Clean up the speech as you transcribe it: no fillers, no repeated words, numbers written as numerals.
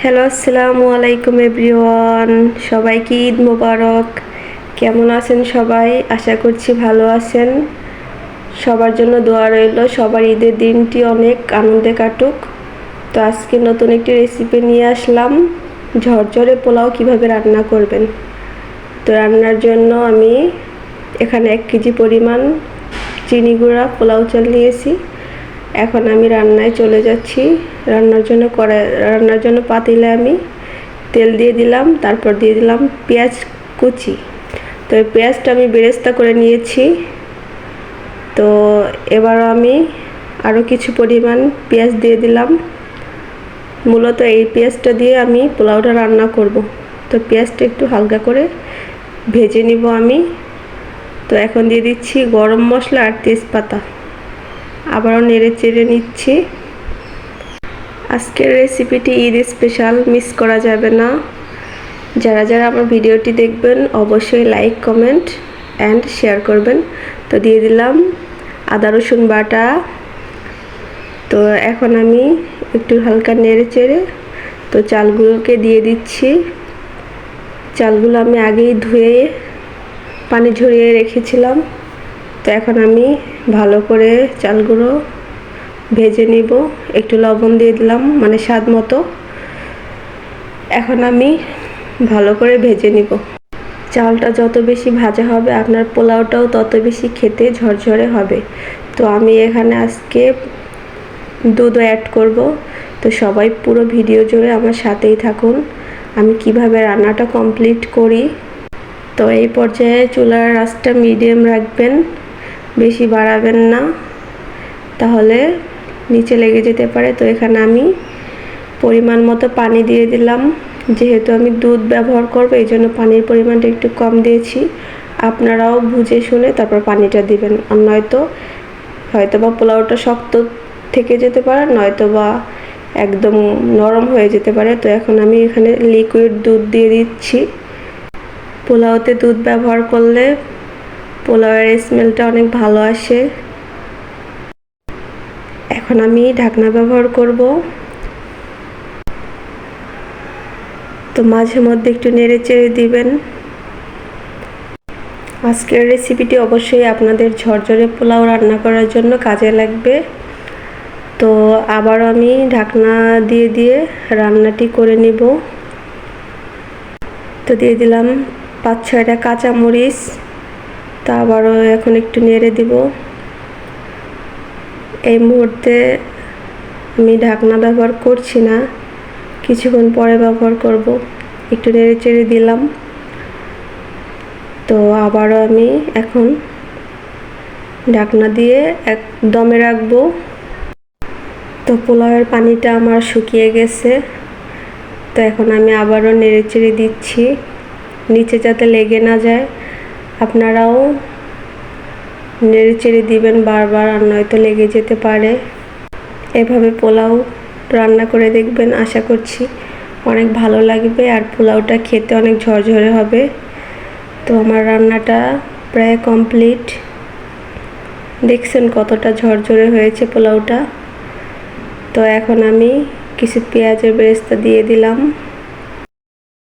Hello, আসসালামু আলাইকুম everyone. সবাইকে ঈদ মোবারক। কেমন আছেন সবাই? আশা করছি ভালো আছেন। সবার জন্য দোয়া রইল, সবার ঈদের দিনটি অনেক আনন্দে কাটুক। তো আজকে নতুন একটি রেসিপি নিয়ে আসলাম, ঝরঝরে পোলাও কিভাবে রান্না করবেন। তো রান্নার জন্য আমি এখানে 1 কেজি পরিমাণ চিনি গুঁড়া পোলাও চাল নিয়েছি। এখন আমি রান্নায় চলে যাচ্ছি। রান্নার জন্য পাতিলে আমি তেল দিয়ে দিলাম, তারপর দিয়ে দিলাম পেঁয়াজ কুচি। তো এই পেঁয়াজটা আমি বেরেস্তা করে নিয়েছি। তো এবার আমি আরও কিছু পরিমাণ পেঁয়াজ দিয়ে দিলাম। মূলত এই পেঁয়াজটা দিয়ে আমি পোলাওটা রান্না করব। তো পেঁয়াজটা একটু হালকা করে ভেজে নিব আমি। তো এখন দিয়ে দিচ্ছি গরম মশলা আর তেজপাতা, আবারও নেড়ে চেড়ে নিচ্ছি। আজকের রেসিপিটি ঈদ স্পেশাল, মিস করা যাবে না। যারা যারা আমার ভিডিওটি দেখবেন অবশ্যই লাইক, কমেন্ট অ্যান্ড শেয়ার করবেন। তো দিয়ে দিলাম আদা রসুন বাটা। তো এখন আমি একটু হালকা নেড়ে চেড়ে তো চালগুলোকে দিয়ে দিচ্ছি। চালগুলো আমি আগেই ধুয়ে পানি ঝরিয়ে রেখেছিলাম। তো এখন আমি ভালো করে চালগুলো ভেজে নিব। একটু লবণ দিয়ে দিলাম, মানে স্বাদ মতো। এখন আমি ভালো করে ভেজে নিব। চালটা যত বেশি ভাজা হবে আপনার পোলাওটাও তত বেশি খেতে ঝরঝরে হবে। তো আমি এখানে আজকে দুধও অ্যাড করব। তো সবাই পুরো ভিডিও জুড়ে আমার সাথেই থাকুন, আমি কিভাবে রান্নাটা কমপ্লিট করি। তো এই পর্যায়ে চুলার আঁচটা মিডিয়াম রাখবেন, বেশি বাড়াবেন না, তাহলে নিচে লেগে যেতে পারে। তো এখানে আমি পরিমাণ মতো পানি দিয়ে দিলাম। যেহেতু আমি দুধ ব্যবহার করব এই জন্য পানির পরিমাণটা একটু কম দিয়েছি। আপনারাও বুঝে শুনে তারপর পানিটা দিবেন, আর হয়তো বা পোলাওটা শক্ত থেকে যেতে পারে, নয়তো বা একদম নরম হয়ে যেতে পারে। তো এখন আমি এখানে লিকুইড দুধ দিয়ে দিচ্ছি। পোলাওতে দুধ ব্যবহার করলে পোলাওয়ের স্মেলটা অনেক ভালো আসে। এখন আমি ঢাকনা ব্যবহার করব। তো মাঝে মধ্যে একটু নেড়ে চেড়ে দিবেন। আজকের রেসিপিটি অবশ্যই আপনাদের ঝরঝরে পোলাও রান্না করার জন্য কাজে লাগবে। তো আবার আমি ঢাকনা দিয়ে দিয়ে রান্নাটি করে নিব। তো দিয়ে দিলাম 5-6টা কাঁচামরিচ। তা আবারও এখন একটু নেড়ে দিব। এই মুহূর্তে আমি ঢাকনা ব্যবহার করছি না, কিছুক্ষণ পরে ব্যবহার করব। একটু নেড়ে চেড়ে দিলাম। তো আবারও আমি এখন ঢাকনা দিয়ে দমে রাখবো। তো পোলাওয়ের পানিটা আমার শুকিয়ে গেছে। তো এখন আমি আবারও নেড়ে চেড়ে দিচ্ছি, নিচে যাতে লেগে না যায়। আপনারাও নেড়ে চেড়ে দিবেন বারবার, আর নয়তো লেগে যেতে পারে। এভাবে পোলাও রান্না করে দেখবেন, আশা করছি অনেক ভালো লাগবে আর পোলাওটা খেতে অনেক ঝরঝরে হবে। তো আমার রান্নাটা প্রায় কমপ্লিট। দেখছেন কতটা ঝরঝরে হয়েছে পোলাওটা। তো এখন আমি কিছু পেঁয়াজের বেরেস্তা দিয়ে দিলাম।